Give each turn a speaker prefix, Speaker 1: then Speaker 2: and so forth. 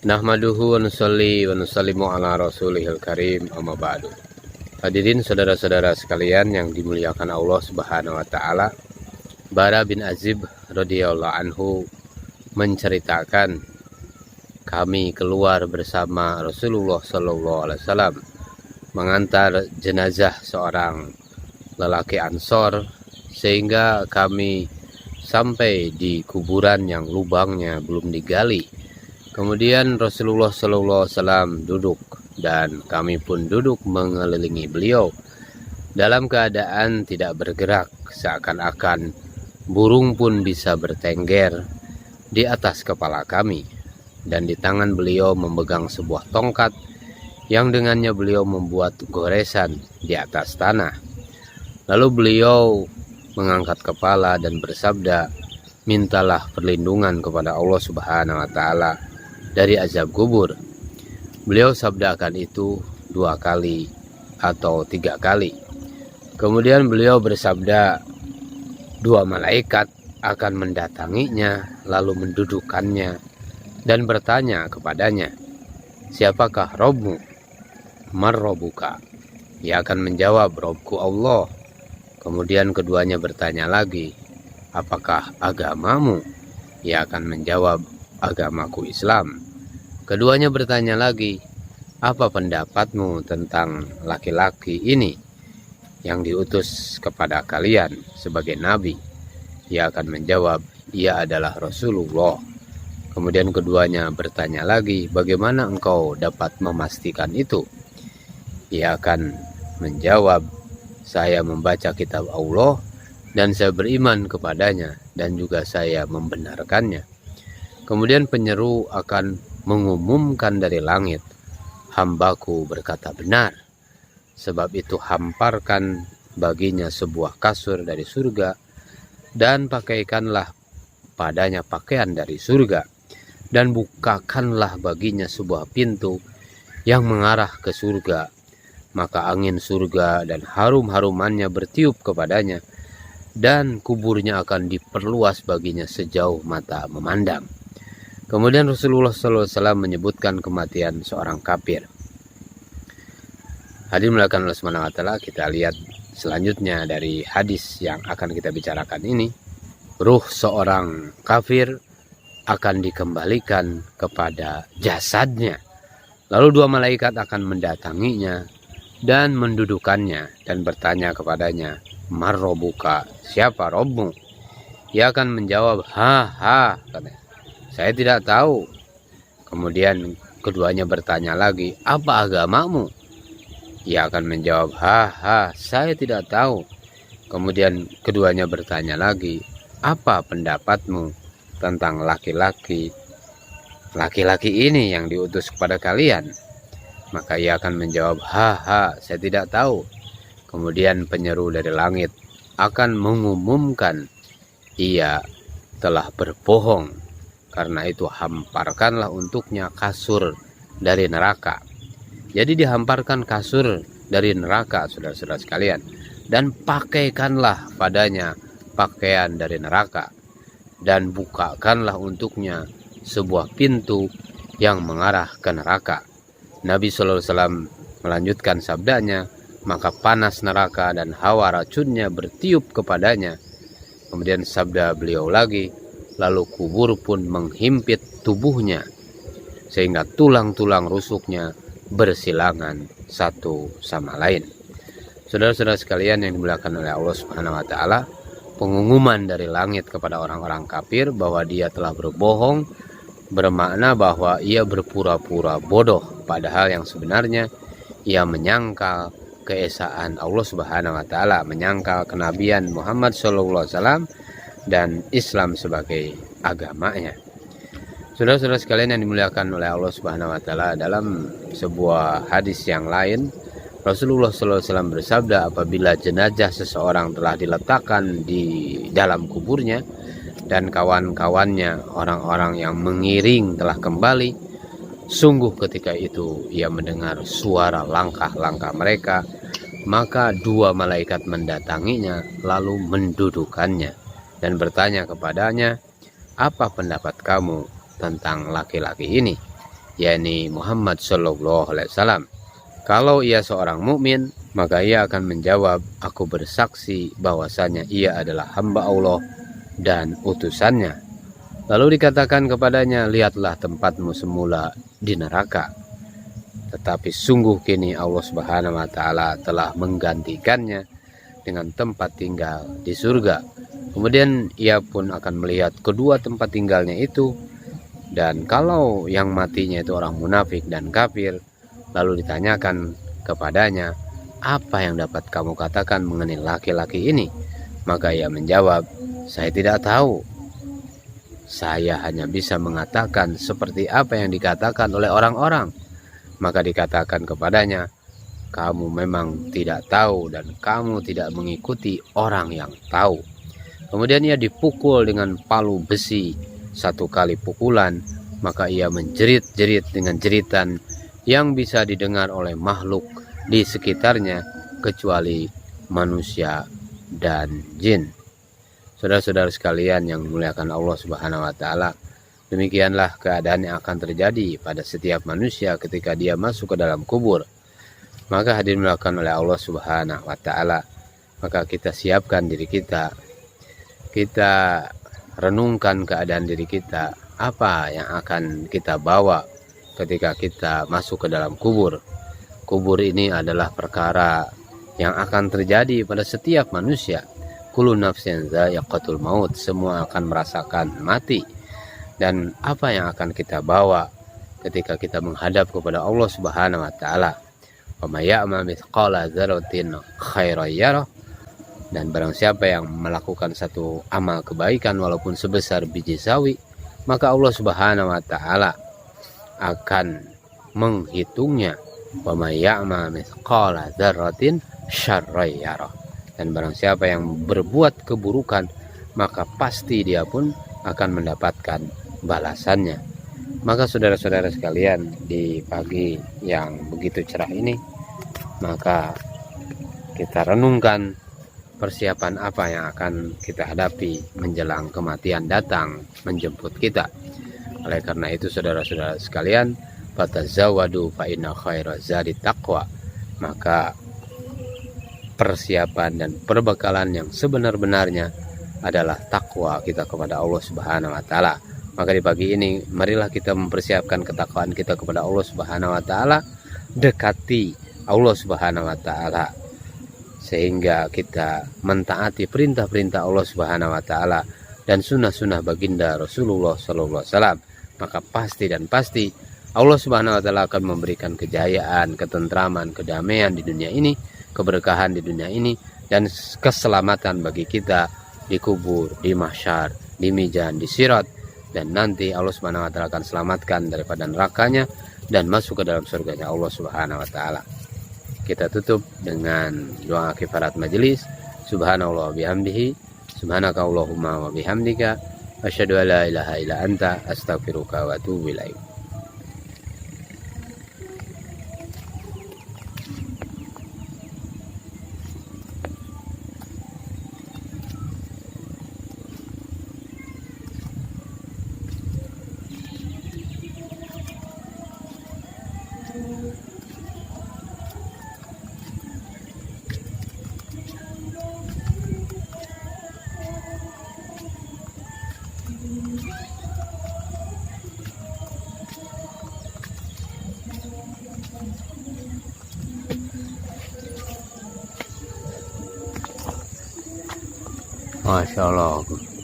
Speaker 1: Nahmaduhu wa nusalli wa nusallimu ala rasulihil karim, amma ba'du. Hadirin saudara-saudara sekalian yang dimuliakan Allah Subhanahu wa taala, Bara bin Azib radhiyallahu anhu menceritakan kami keluar bersama Rasulullah sallallahu alaihi wasallam mengantar jenazah seorang lelaki Ansor sehingga kami sampai di kuburan yang lubangnya belum digali. Kemudian Rasulullah SAW duduk dan kami pun duduk mengelilingi beliau dalam keadaan tidak bergerak, seakan-akan burung pun bisa bertengger di atas kepala kami, dan di tangan beliau memegang sebuah tongkat yang dengannya beliau membuat goresan di atas tanah. Lalu beliau mengangkat kepala dan bersabda, "Mintalah perlindungan kepada Allah Subhanahu wa taala dari azab kubur." Beliau sabdakan itu 2 kali atau 3 kali. Kemudian beliau bersabda, 2 malaikat akan mendatanginya lalu mendudukannya dan bertanya kepadanya, "Siapakah Robmu?" "Marrobuka." Ia akan menjawab, "Robku Allah." Kemudian keduanya bertanya lagi, "Apakah agamamu?" Ia akan menjawab, "Agamaku Islam." Keduanya bertanya lagi, "Apa pendapatmu tentang laki-laki ini yang diutus kepada kalian sebagai nabi?" Ia akan menjawab, "Ia adalah Rasulullah." Kemudian keduanya bertanya lagi, "Bagaimana engkau dapat memastikan itu?" Ia akan menjawab, "Saya membaca kitab Allah dan saya beriman kepadanya dan juga saya membenarkannya." Kemudian penyeru akan mengumumkan dari langit, "Hambaku berkata benar, sebab itu hamparkan baginya sebuah kasur dari surga dan pakaikanlah padanya pakaian dari surga dan bukakanlah baginya sebuah pintu yang mengarah ke surga, maka angin surga dan harum-harumannya bertiup kepadanya dan kuburnya akan diperluas baginya sejauh mata memandang." Kemudian Rasulullah SAW menyebutkan kematian seorang kafir. Hadirin mulakan Allah Subhanahu wa taala, kita lihat selanjutnya dari hadis yang akan kita bicarakan ini. Ruh seorang kafir akan dikembalikan kepada jasadnya. Lalu 2 malaikat akan mendatanginya dan mendudukannya dan bertanya kepadanya, "Marrobuka?" "Siapa Robmu?" Ia akan menjawab, "Ha, katanya, saya tidak tahu." Kemudian keduanya bertanya lagi, "Apa agamamu?" Ia akan menjawab, "Ha, saya tidak tahu." Kemudian keduanya bertanya lagi, "Apa pendapatmu tentang laki-laki ini yang diutus kepada kalian?" Maka ia akan menjawab, "Ha, saya tidak tahu." Kemudian penyeru dari langit akan mengumumkan, "Ia telah berbohong. Karena itu hamparkanlah untuknya kasur dari neraka." Jadi dihamparkan kasur dari neraka, saudara-saudara sekalian, dan pakaikanlah padanya pakaian dari neraka dan bukakanlah untuknya sebuah pintu yang mengarah ke neraka. Nabi SAW melanjutkan sabdanya, "Maka panas neraka dan hawa racunnya bertiup kepadanya." Kemudian sabda beliau lagi, "Lalu kubur pun menghimpit tubuhnya sehingga tulang-tulang rusuknya bersilangan satu sama lain." Saudara-saudara sekalian yang dimuliakan oleh Allah Subhanahu wa taala, pengumuman dari langit kepada orang-orang kafir bahwa dia telah berbohong bermakna bahwa ia berpura-pura bodoh, padahal yang sebenarnya ia menyangkal keesaan Allah Subhanahu wa taala, menyangkal kenabian Muhammad SAW dan Islam sebagai agamanya. Saudara-saudara sekalian yang dimuliakan oleh Allah Subhanahu wa taala, dalam sebuah hadis yang lain Rasulullah SAW bersabda, apabila jenazah seseorang telah diletakkan di dalam kuburnya dan kawan-kawannya, orang-orang yang mengiring telah kembali, sungguh ketika itu ia mendengar suara langkah-langkah mereka, maka 2 malaikat mendatanginya lalu mendudukannya dan bertanya kepadanya, "Apa pendapat kamu tentang laki-laki ini?" yakni Muhammad Shallallahu Alaihi Wasallam. Kalau ia seorang mukmin, maka ia akan menjawab, aku bersaksi bahwasanya ia adalah hamba Allah dan utusannya. Lalu dikatakan kepadanya, lihatlah tempatmu semula di neraka, tetapi sungguh kini Allah Subhanahu wa Ta'ala telah menggantikannya dengan tempat tinggal di surga. Kemudian ia pun akan melihat kedua tempat tinggalnya itu. Dan kalau yang matinya itu orang munafik dan kafir, lalu ditanyakan kepadanya, apa yang dapat kamu katakan mengenai laki-laki ini? Maka ia menjawab, saya tidak tahu. Saya hanya bisa mengatakan seperti apa yang dikatakan oleh orang-orang. Maka dikatakan kepadanya, kamu memang tidak tahu dan kamu tidak mengikuti orang yang tahu. Kemudian ia dipukul dengan palu besi 1 kali pukulan, maka ia menjerit-jerit dengan jeritan yang bisa didengar oleh makhluk di sekitarnya kecuali manusia dan jin. Saudara-saudara sekalian yang dimuliakan Allah Subhanahu wa Ta'ala, demikianlah keadaan yang akan terjadi pada setiap manusia ketika dia masuk ke dalam kubur. Maka hadirin dimuliakan oleh Allah Subhanahu wa Ta'ala, maka kita siapkan diri kita, kita renungkan keadaan diri kita, apa yang akan kita bawa ketika kita masuk ke dalam kubur. Kubur ini adalah perkara yang akan terjadi pada setiap manusia. Kullu nafsin dha'iqatul maut, semua akan merasakan mati. Dan apa yang akan kita bawa ketika kita menghadap kepada Allah Subhanahu wa Ta'ala. Wa may ya'mal mithqala dzarratin khairan yarah. Dan barang siapa yang melakukan satu amal kebaikan walaupun sebesar biji sawi, maka Allah Subhanahu wa Ta'ala akan menghitungnya. Wa may ya'mal mithqala dzarratin syarran yarah. Dan barang siapa yang berbuat keburukan, maka pasti dia pun akan mendapatkan balasannya. Maka saudara-saudara sekalian, di pagi yang begitu cerah ini, maka kita renungkan persiapan apa yang akan kita hadapi menjelang kematian datang menjemput kita. Oleh karena itu saudara-saudara sekalian, fatazawwadu fa inna khairaz zadi taqwa. Maka persiapan dan perbekalan yang sebenar-benarnya adalah takwa kita kepada Allah Subhanahu wa Ta'ala. Maka di pagi ini marilah kita mempersiapkan ketakwaan kita kepada Allah Subhanahu wa Ta'ala, dekati Allah Subhanahu wa Ta'ala sehingga kita mentaati perintah-perintah Allah Subhanahu wa Ta'ala dan sunnah-sunnah baginda Rasulullah sallallahu alaihi wasallam. Maka pasti dan pasti Allah Subhanahu wa Ta'ala akan memberikan kejayaan, ketentraman, kedamaian di dunia ini, keberkahan di dunia ini, dan keselamatan bagi kita di kubur, di mahsyar, di mizan, di sirat. Dan nanti Allah Subhanahu wa Ta'ala akan selamatkan daripada nerakanya dan masuk ke dalam surganya Allah Subhanahu wa Ta'ala. Kita tutup dengan doa kifarat majelis. Subhanallah bihamdihi, subhanaka Allahumma wa bihamdika, asyhadu an la ilaha illa anta, astaghfiruka wa atubu ilaik. Masya Allah.